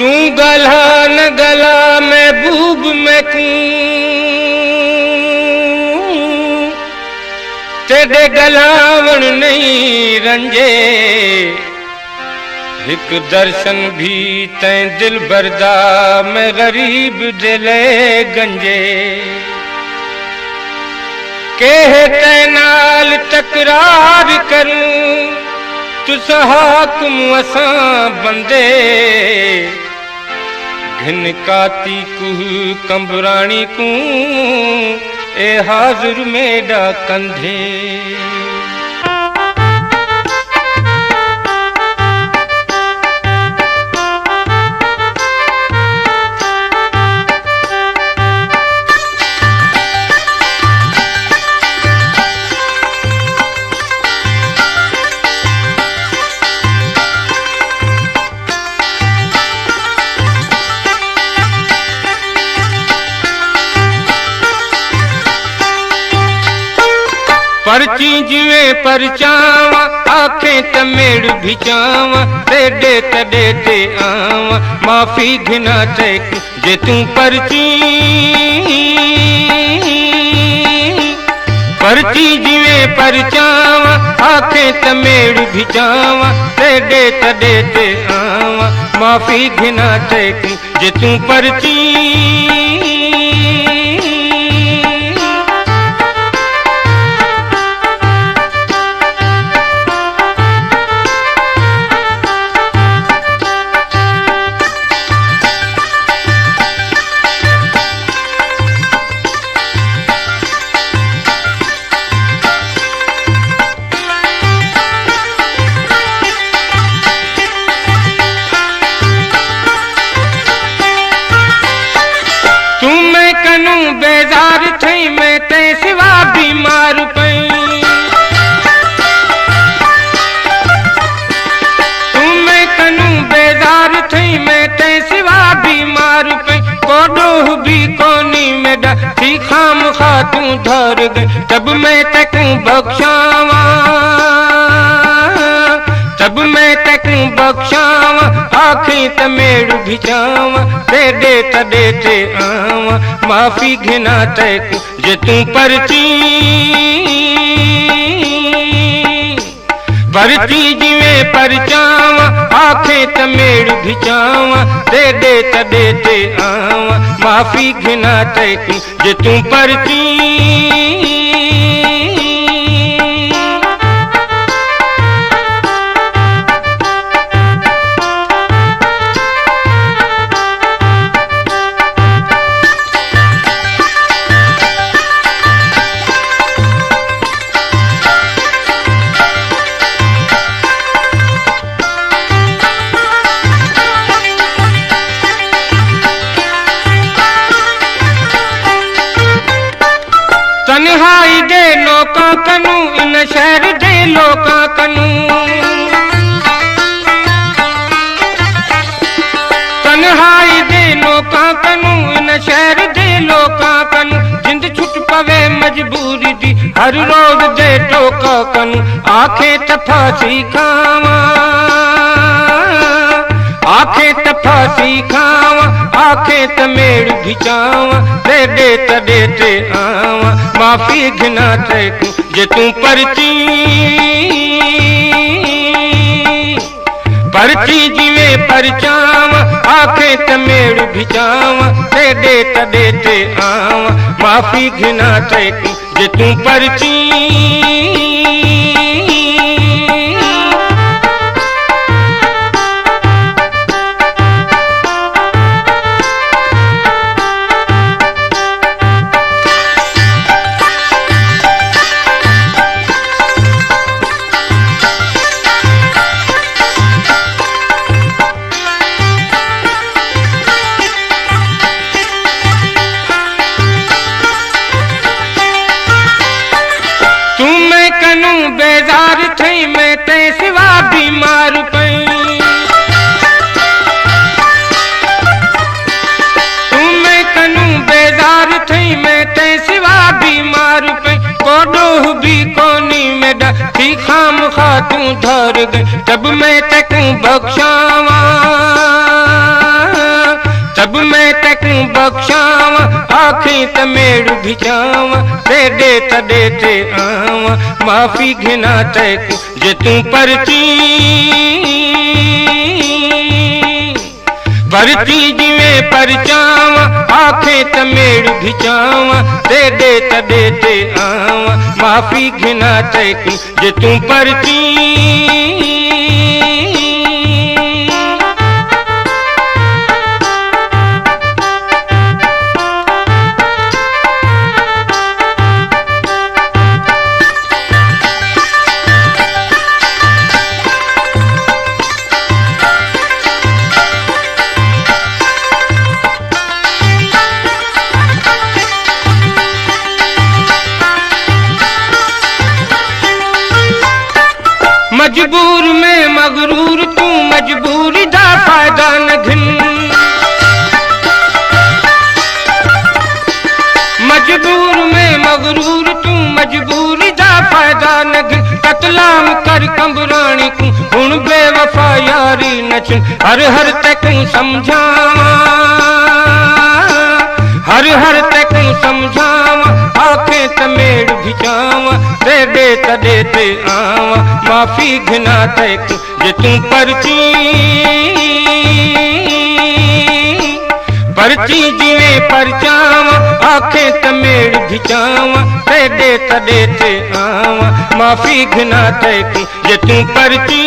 तू गला न गला महबूब में तू तेरे गलावण नहीं रंजे एक दर्शन भी तैं दिल बरदा मैं गरीब दिले गंजे कह तैं नाल तकरार करूं तुस हाकुम असां बंदे घिन काती कुह कंबराणी को ए हाजुर मेरा कंधे परची जिवें परचावा आखें तमेड़ भिचावा तेडे तडे ते आवा माफी घिना तैक जे तू परची जिवें परचावा आखें तमेड़ भिचावा तेडे तडे ते आवा माफी घिना तैक जे तू परची बेजार थई मैं ते सिवा बीमार पई तुम्हें कनू बेजार थई मैं ते सिवा बीमार पई कोडो भी कोनी मेरा थी खाम खा तू धर गई तब मैं तकू बख्शावा आखी तमेड़ भिचावा तेडे तडे ते आवा माफी घिना तैक जे तू परची जिवें परचावा आखे तमेड़ भिचावा तेडे तडे ते आवा माफी घिना तैक जे तू परची तन्हाई दे लोका कनू इन शहर दे लोका कनू तन्हाई दे लोका कनू इन शहर दे लोका कनू जिंद छुट पवे मजबूरी दी हर रोज दे टोका कनू आखे तफासी खावा आखे तफासी खावा आखे तमेड़ भिचावा तेडे तडे ते आवा माफी घिना तैक जे तू परची जिवें परचावा आखे तमेड़ भिचावा तेडे तडे ते आवा माफी घिना तैक जे तू परची बेजार थई मैं ते सिवा बीमार पई तुम्हें कनू बेजार थई मैं ते सिवा बीमार पई कोडो भी कोनी मेरा थी खाम खा तू धर गई तब मैं तकू बख्शावा आखें त मेड़ भिचावा तेडे तडे ते आवा माफी घिना तैकू जे तू परची जिवें परचावा आखें त मेड़ भिचावा तेडे तडे ते आवा माफी घिना तैकू जे तू परची मजबूर में मगरूर तू मजबूरी दा फायदा न घिन मजबूर में मगरूर तू मजबूरी दा फायदा न घिन कतलाम कर कंबरानी को हुण बेवफा यारी न छिन हर हर तकू समझावा हर हर तकू समझावा आखें त मेड़ भिचावा तेडे तडे ते आवा माफी घिना तैकू जे तू परची जिवें परचावा आखें त मेड़ भिचावा तेडे तडे ते आवा माफी घिना तैकू जे तू परची